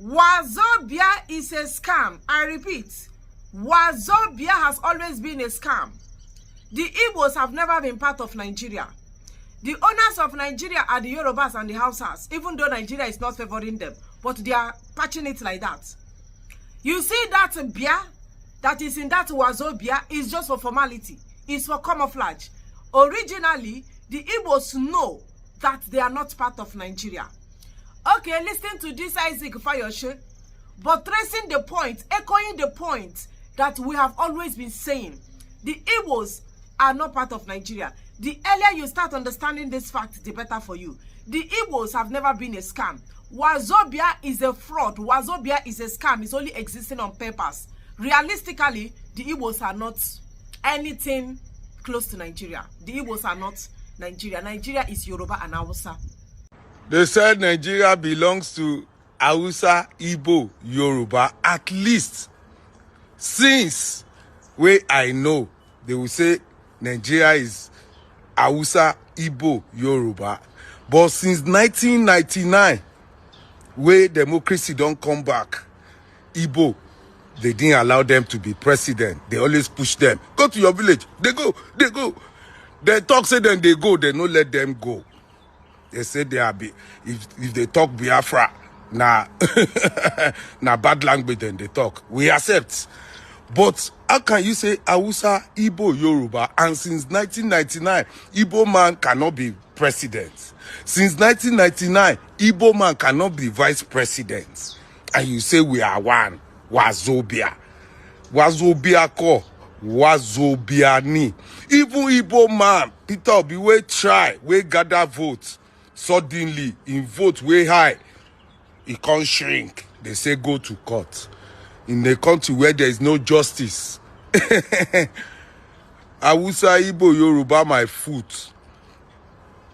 Wazobia is a scam. I repeat, Wazobia has always been a scam. The Igbos have never been part of Nigeria. The owners of Nigeria are the Yorubas and the Hausas, even though Nigeria is not favoring them, but they are patching it like that. You see that Bia that is in that Wazobia is just for formality. It's for camouflage. Originally, the Igbos know that they are not part of Nigeria. Okay, listen to this Isaac Fayose, but tracing the point, echoing the point that we have always been saying. The Igbos are not part of Nigeria. The earlier you start understanding this fact, the better for you. The Igbos have never been a scam. Wazobia is a fraud. Wazobia is a scam. It's only existing on papers. Realistically, the Igbos are not anything close to Nigeria. The Igbos are not Nigeria. Nigeria is Yoruba and Hausa. They said Nigeria belongs to Hausa, Igbo, Yoruba. At least, since where I know, they will say Nigeria is Hausa, Igbo, Yoruba. But since 1999, where democracy don't come back, Igbo, they didn't allow them to be president. They always push them. Go to your village. They go. They go. They talk, say then they go. They don't let them go. They say they are if they talk Biafra, na bad language, then they talk. We accept. But how can you say Hausa, Igbo, Yoruba? And since 1999, Igbo man cannot be president. Since 1999, Igbo man cannot be vice president. And you say we are one. Wazobia. Wazobia ko. Wazobia ni. Even Igbo man, Peter Obi, we try, we gather votes. Suddenly, in vote way high, it can't shrink. They say go to court. In a country where there is no justice. Hausa, Igbo, Yoruba, my foot.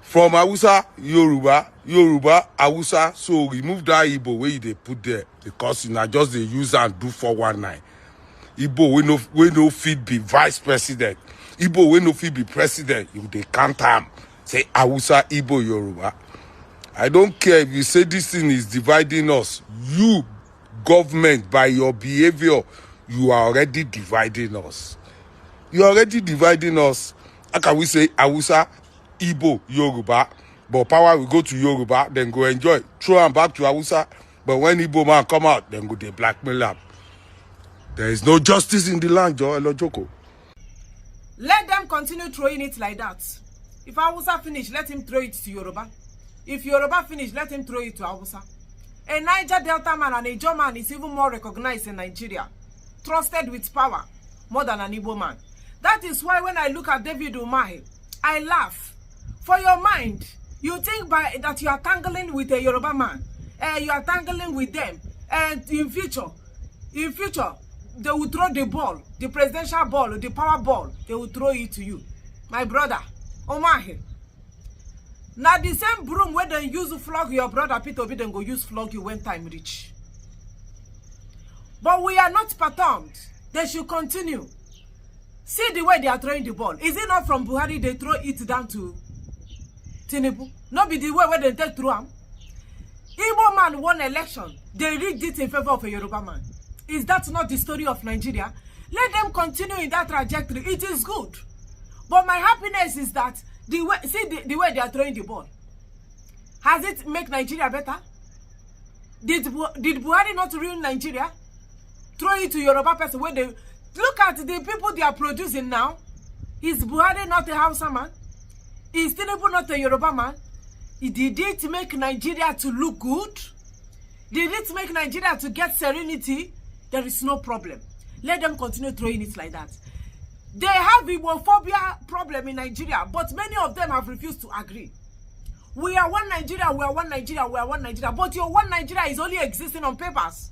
From Hausa, Yoruba, Hausa. So remove that Igbo where they put there. Because you know, just they use and do 419. Igbo, we no fit be vice president. Igbo, we no fit be president. If they can't say Hausa, Igbo, Yoruba. I don't care if you say this thing is dividing us. You, government, by your behavior, you are already dividing us. You are already dividing us. How can we say Hausa, Igbo, Yoruba? But power will go to Yoruba, then go enjoy. Throw them back to Hausa. But when Igbo man come out, then go they blackmail them. There is no justice in the land, Joe Joko. Let them continue throwing it like that. If Hausa finish, let him throw it to Yoruba. If Yoruba finish, let him throw it to Hausa. A Niger Delta man and a Joe man is even more recognized in Nigeria. Trusted with power, more than an Igbo man. That is why when I look at David Umahi, I laugh. For your mind, you think that you are tangling with a Yoruba man. You are tangling with them. And in future, they will throw the ball, the presidential ball, the power ball. They will throw it to you. My brother, Umahi. Now the same broom where they use to flog your brother Peter Obi, then go use flog you when time reach. But we are not perturbed. They should continue. See the way they are throwing the ball. Is it not from Buhari they throw it down to Tinubu? Not be the way where they take through him. Igbo man won election. They rigged it in favor of a Yoruba man. Is that not the story of Nigeria? Let them continue in that trajectory. It is good. But my happiness is that the way they are throwing the ball. Has it make Nigeria better? Did Buhari not ruin Nigeria? Throw it to Yoruba person where they look at the people they are producing now. Is Buhari not a Hausa man? Is Tinubu not a Yoruba man? Did it make Nigeria to look good? Did it make Nigeria to get serenity? There is no problem. Let them continue throwing it like that. They have Igbophobia problem in Nigeria, but many of them have refused to agree. We are one Nigeria, we are one Nigeria, we are one Nigeria. But your one Nigeria is only existing on papers.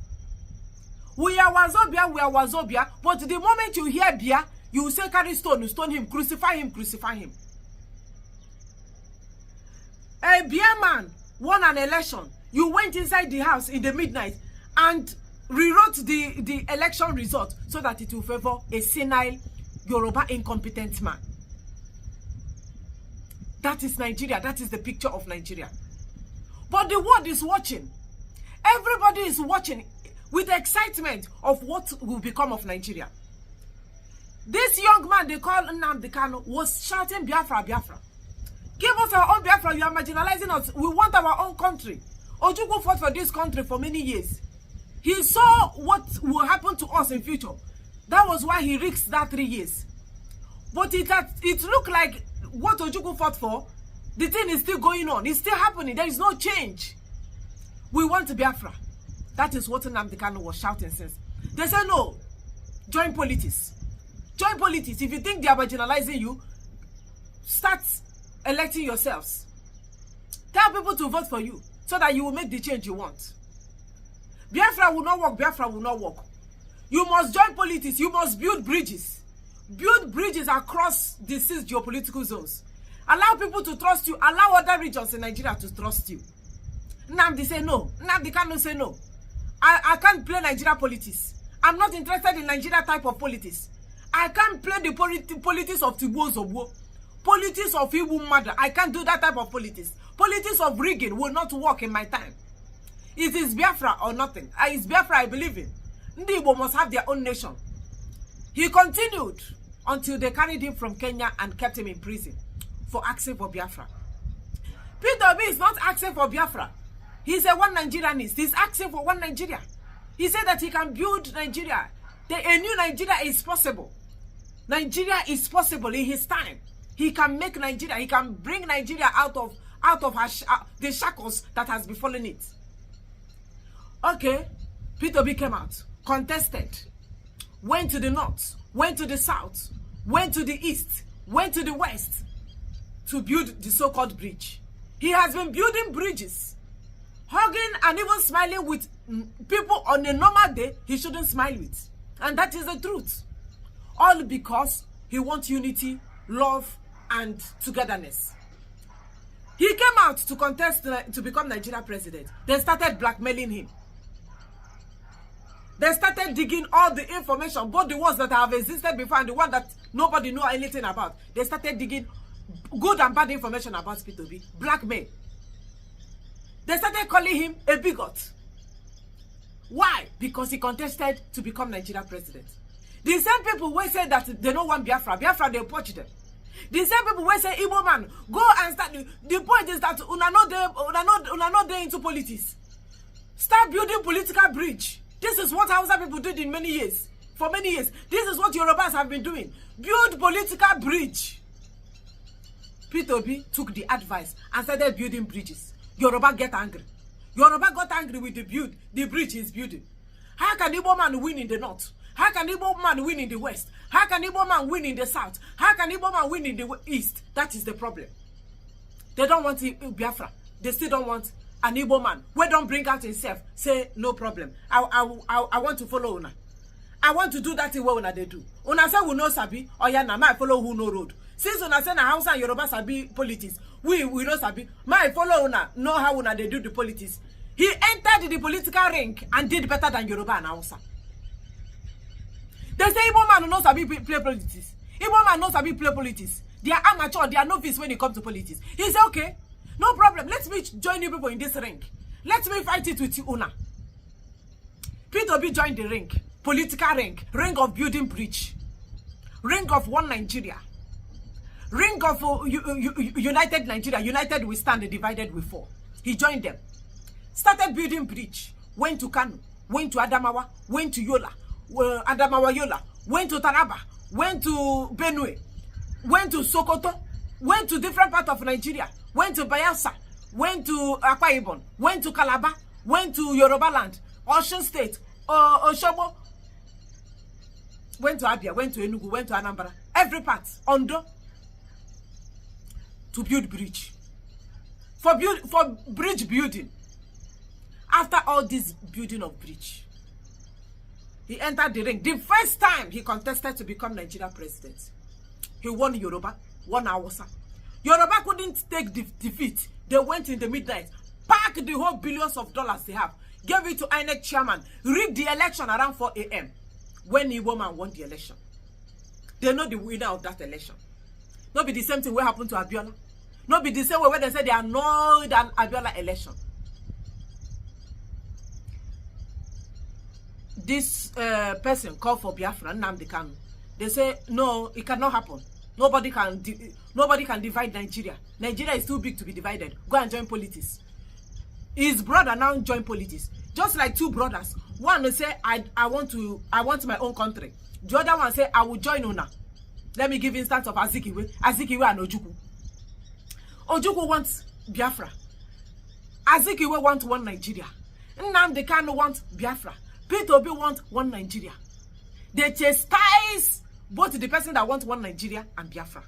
We are Wazobia, we are Wazobia. But the moment you hear Bia, you will say carry stone, stone him, crucify him, crucify him. A Bia man won an election. You went inside the house in the midnight and rewrote the election result so that it will favor a senile Yoruba incompetent man. That is Nigeria. That is the picture of Nigeria. But the world is watching. Everybody is watching with excitement of what will become of Nigeria. This young man they call Nnamdi Kanu was shouting Biafra, Biafra. Give us our own Biafra, you are marginalizing us. We want our own country. Ojukwu fought for this country for many years. He saw what will happen to us in future. That was why he risked that 3 years. But it looked like what Ojukwu fought for, the thing is still going on. It's still happening. There is no change. We want Biafra. That is what Nnamdi Kanu was shouting since. They say no, join politics. Join politics. If you think they are marginalizing you, start electing yourselves. Tell people to vote for you so that you will make the change you want. Biafra will not work. Biafra will not work. You must join politics. You must build bridges. Build bridges across the 6 geopolitical zones. Allow people to trust you. Allow other regions in Nigeria to trust you. Nnamdi say no. Nnamdi Kanu say no. I can't play Nigeria politics. I'm not interested in Nigeria type of politics. I can't play the politics of Wazobia. Politics of Igbo mother. I can't do that type of politics. Politics of rigging will not work in my time. It is Biafra or nothing. It's Biafra I believe in. Ndi Igbo must have their own nation. He continued until they carried him from Kenya and kept him in prison for asking for Biafra. Peter Obi is not asking for Biafra. He's a one Nigerianist. He's asking for one Nigeria. He said that he can build Nigeria. A new Nigeria is possible. Nigeria is possible in his time. He can make Nigeria. He can bring Nigeria out of the shackles that has befallen it. Okay, Peter Obi came out, contested, went to the north, went to the south, went to the east, went to the west to build the so-called bridge. He has been building bridges, hugging and even smiling with people on a normal day he shouldn't smile with. And that is the truth. All because he wants unity, love, and togetherness. He came out to contest to become Nigeria president. They started blackmailing him. They started digging all the information, both the ones that have existed before and the one that nobody knew anything about. They started digging good and bad information about Peter Obi. Blackmail. They started calling him a bigot. Why? Because he contested to become Nigeria president. The same people who say that they don't want Biafra, Biafra they poach them. The same people who say Igbo man go and start. The point is that una not there into politics. Start building political bridge. This is what Hausa people did in many years. For many years. This is what Yorubas have been doing. Build political bridge. Peter Obi took the advice and started building bridges. Yoruba get angry. Yoruba got angry with the bridge he's building. How can Igbo man win in the north? How can Igbo man win in the west? How can Igbo man win in the south? How can Igbo man win in the east? That is the problem. They don't want Biafra. They still don't want an Igbo man. We don't bring out himself. Say, no problem. I want to follow Una. I want to do that thing what Una they do. Una say we know Sabi. Or ya na, I follow who no road. Since Una say na Hausa and Yoruba Sabi politics, we know Sabi. I follow Una, know how Una they do the politics. He entered the political ring and did better than Yoruba and Hausa. They say Igbo man knows Sabi play politics. Igbo man knows Sabi play politics. They are amateur, they are novice when it comes to politics. He said, okay, no problem. Let me join you people in this ring. Let me fight it with you, Una. Peter Obi joined the ring. Political ring. Ring of building bridge. Ring of one Nigeria. Ring of united Nigeria. United we stand, divided we fall. He joined them. Started building bridge. Went to Kanu. Went to Adamawa. Went to Yola. Adamawa Yola. Went to Taraba. Went to Benue. Went to Sokoto. Went to different parts of Nigeria. Went to Bayelsa. Went to Akwa Ibom. Went to Calabar. Went to Yoruba land. Osun State. Oshobo. Went to Abia. Went to Enugu. Went to Anambra. Every part. Ondo. To build bridge. For bridge building. After all this building of bridge, he entered the ring. The first time he contested to become Nigeria president, he won Yoruba, won Hausa. Yoruba couldn't take defeat. They went in the midnight, packed the whole billions of dollars they have, gave it to INEC chairman, rigged the election around 4 a.m. when Igbo man won the election. They know the winner of that election. Not be the same thing what happened to Abiola. Not be the same way where they say they annoyed an Abiola election. this person called for Biafra, Nnamdi Kanu, they say no, it cannot happen. Nobody can divide Nigeria. Nigeria is too big to be divided. Go and join politics. His brother now join politics. Just like two brothers. One will say, I want my own country. The other one say, I will join Una. Let me give instance of Azikiwe and Ojukwu. Ojukwu wants Biafra. Azikiwe wants one Nigeria. Nnamdi Kanu wants Biafra. Peter Obi wants one Nigeria. They chastise both the person that wants one Nigeria and Biafra.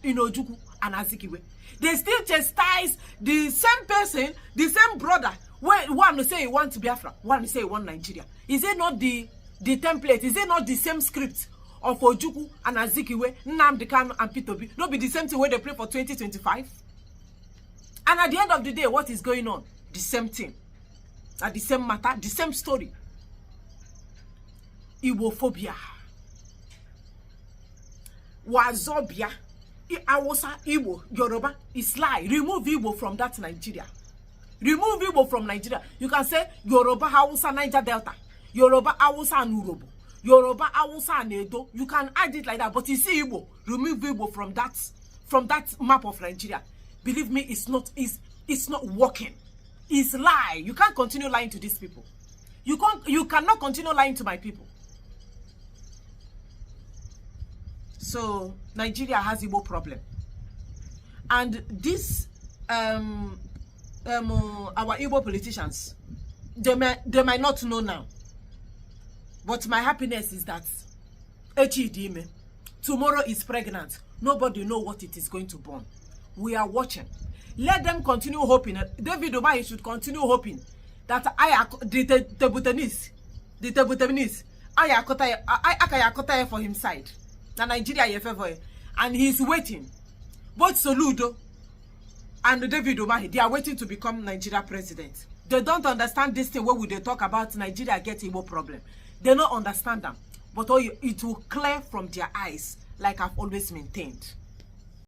In Ojukwu and Azikiwe. They still chastise the same person, the same brother. One will say he wants Biafra, one will say he wants Nigeria. Is it not the template? Is it not the same script of Ojukwu and Azikiwe, Nnamdi Kanu and Peter Obi? Not be the same thing where they play for 2025? And at the end of the day, what is going on? The same thing. At the same matter, the same story. Igbophobia. Wazobia. Awusa, Igbo, Yoruba, is lie. Remove Igbo from that Nigeria. Remove Igbo from Nigeria. You can say Yoruba, Hausa, Niger Delta. Yoruba, Hausa, and Urobo. Yoruba, Hausa, and Edo. You can add it like that. But you see Igbo. Remove Igbo from that map of Nigeria. Believe me, it's not working. It's lie. You can't continue lying to these people. You cannot continue lying to my people. So Nigeria has Igbo problem, and this our Igbo politicians, they might not know now, but my happiness is that Echidime tomorrow is pregnant. Nobody know what it is going to born. We are watching. Let them continue hoping. David Obi should continue hoping that the Tebutanese I for his side. Na Nigeria ye favor, and he's waiting. Both Soludo and David Obi, they are waiting to become Nigeria president. They don't understand this thing where they talk about Nigeria getting more problem. They don't understand them, but it will clear from their eyes, like I've always maintained.